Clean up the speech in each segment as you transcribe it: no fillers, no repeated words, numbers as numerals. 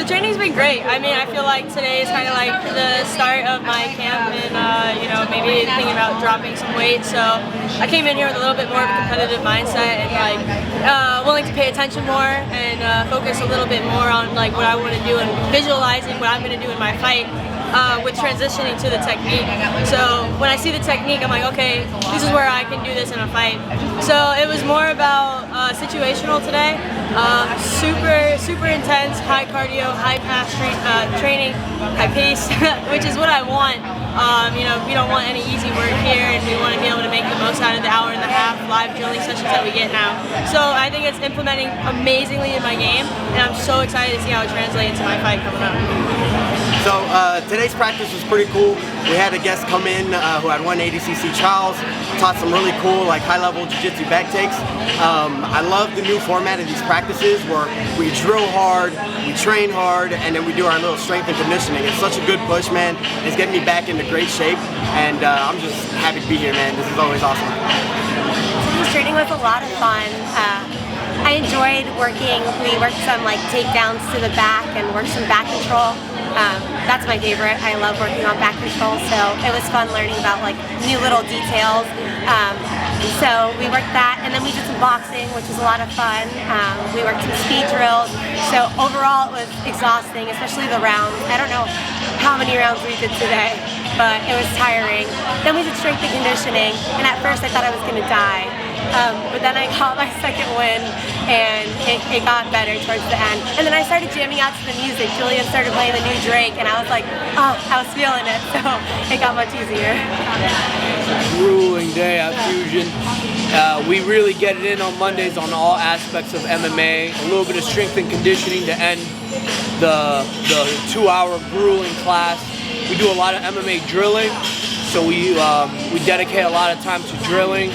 training's been great. I mean, I feel like today is kind of like the start of my camp and, you know, maybe thinking about dropping some weight. So I came in here with a little bit more of a competitive mindset and like willing to pay attention more and focus a little bit more on like what I want to do and visualizing what I'm going to do in my fight. With transitioning to the technique. So when I see the technique, I'm like, okay, this is where I can do this in a fight. So it was more about situational today. Super intense, high cardio, high pace training, high pace, which is what I want. You know, we don't want any easy work here, and we want to be able to make the most out of the hour and a half live drilling sessions that we get now. So I think it's implementing amazingly in my game, and I'm so excited to see how it translates into my fight coming up. So today's practice was pretty cool. We had a guest come in who had won ADCC trials, taught some really cool like high-level jiu-jitsu back takes. I love the new format of these practices where we drill hard, we train hard, and then we do our little strength and conditioning. It's such a good push, man. It's getting me back into great shape, and I'm just happy to be here, man. This is always awesome. This training was a lot of fun. I enjoyed working. We worked some like takedowns to the back and worked some back control. That's my favorite. I love working on back control, so it was fun learning about like new little details. So we worked that, and then we did some boxing, which was a lot of fun. We worked some speed drills. So overall, it was exhausting, especially the rounds. I don't know how many rounds we did today, but it was tiring. Then we did strength and conditioning, and at first I thought I was going to die. But then I got my second win, and it got better towards the end. And then I started jamming out to the music. Julian started playing the new Drake, and I was like, oh, I was feeling it, so it got much easier. Grueling day at Fusion. We really get it in on Mondays on all aspects of MMA. A little bit of strength and conditioning to end the 2-hour grueling class. We do a lot of MMA drilling, so we dedicate a lot of time to drilling.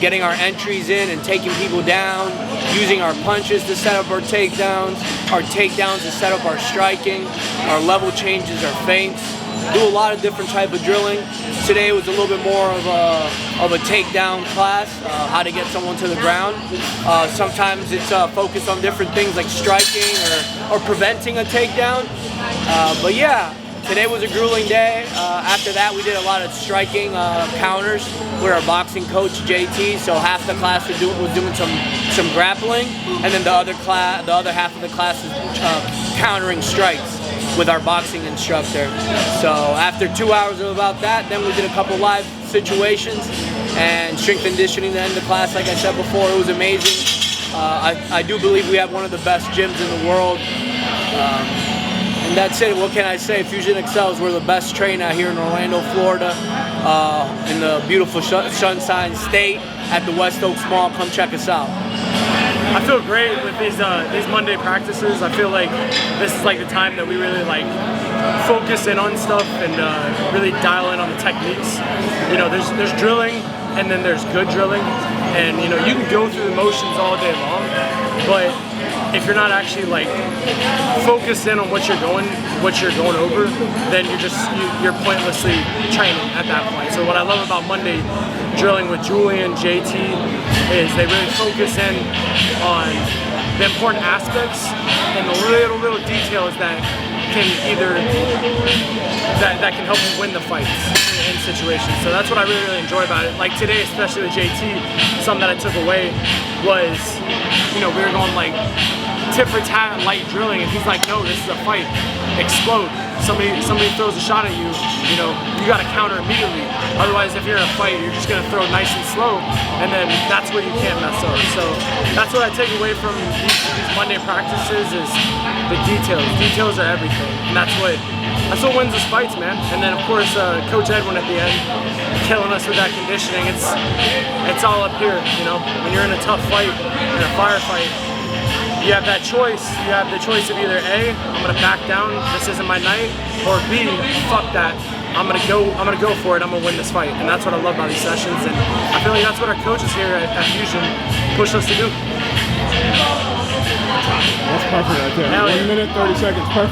Getting our entries in and taking people down, using our punches to set up our takedowns to set up our striking, our level changes, our feints. Do a lot of different type of drilling. Today was a little bit more of a takedown class, how to get someone to the ground. Sometimes it's focused on different things like striking or preventing a takedown. But yeah. Today was a grueling day. After that, we did a lot of striking counters with our boxing coach JT. So half the class was doing some grappling, and then the other half of the class was countering strikes with our boxing instructor. So after 2 hours of about that, then we did a couple live situations and strength and conditioning to end the class. Like I said before, it was amazing. I do believe we have one of the best gyms in the world. And that's it. What can I say? Fusion excels. We're the best trained out here in Orlando, Florida, in the beautiful Sunshine State at the West Oaks Mall. Come check us out. I feel great with these Monday practices. I feel like this is like the time that we really like focus in on stuff and really dial in on the techniques. You know, there's drilling and then there's good drilling, and you know you can go through the motions all day long, but if you're not actually like focused in on what you're going over, then you're pointlessly training at that point. So what I love about Monday drilling with Julian, JT, is they really focus in on the important aspects and the little details that can that can help you win the fights in situations. So that's what I really enjoy about it. Like today, especially with JT, something that I took away was, you know, we were going like tit for tat light drilling, and he's like, no, this is a fight. Explode. Somebody throws a shot at you, you know, you gotta counter immediately. Otherwise, if you're in a fight, you're just gonna throw nice and slow, and then that's where you can't mess up. So that's what I take away from these Monday practices is the details. Details are everything, and that's what wins us fights, man. And then of course, Coach Edwin at the end, killing us with that conditioning. It's all up here, you know. When you're in a tough fight, in a firefight, you have that choice. You have the choice of either A, I'm gonna back down, this isn't my night, or B, fuck that, I'm gonna go for it, I'm gonna win this fight. And that's what I love about these sessions, and I feel like that's what our coaches here at Fusion push us to do. That's perfect right there. 1 minute, 30 seconds, perfect.